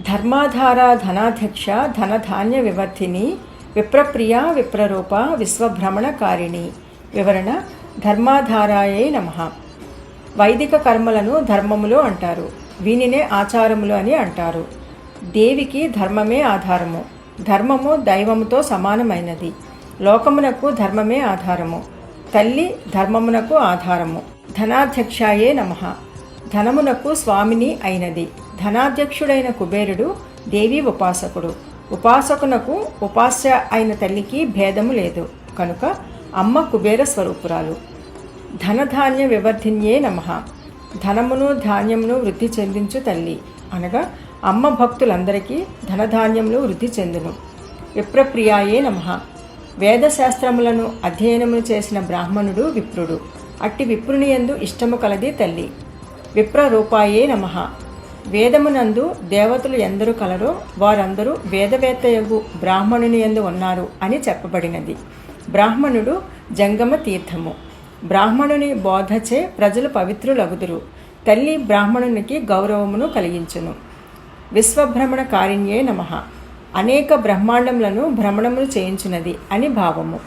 ధర్మాధార ధనాధ్యక్ష ధనధాన్య వివర్ధిని విప్రప్రియ విప్రరూప విశ్వభ్రమణకారిణి. వివరణ: ధర్మాధారాయే నమః. వైదిక కర్మలను ధర్మములు అంటారు. వీనినే ఆచారములు అని అంటారు. దేవికి ధర్మమే ఆధారము. ధర్మము దైవముతో సమానమైనది. లోకమునకు ధర్మమే ఆధారము. తల్లి ధర్మమునకు ఆధారము. ధనాధ్యక్షాయే నమః. ధనమునకు స్వామిని అయినది. ధనాధ్యక్షుడైన కుబేరుడు దేవి ఉపాసకుడు. ఉపాసకునకు ఉపాస్య అయిన తల్లికి భేదము లేదు కనుక అమ్మ కుబేర స్వరూపురాలు. ధనధాన్య వివర్ధిన్యే నమః. ధనమును ధాన్యమును వృద్ధి చెందించు తల్లి అనగా అమ్మ భక్తులందరికీ ధనధాన్యములు వృద్ధి చెందును. విప్రప్రియాయే నమః. వేదశాస్త్రములను అధ్యయనము చేసిన బ్రాహ్మణుడు విప్రుడు. అట్టి విప్రుని యందు ఇష్టము కలది తల్లి. విప్రరూపాయే నమః. వేదమునందు దేవతలు ఎందరు కలరో వారందరూ వేదవేత్తయగు బ్రాహ్మణుని యందు ఉన్నారు అని చెప్పబడినది. బ్రాహ్మణుడు జంగమ తీర్థము. బ్రాహ్మణుని బోధచే ప్రజలు పవిత్రులగుదురు. తల్లి బ్రాహ్మణునికి గౌరవమును కలిగించును. విశ్వభ్రమణకారిణ్యే నమః. అనేక బ్రహ్మాండములను భ్రమణములు చేయించున్నది అని భావము.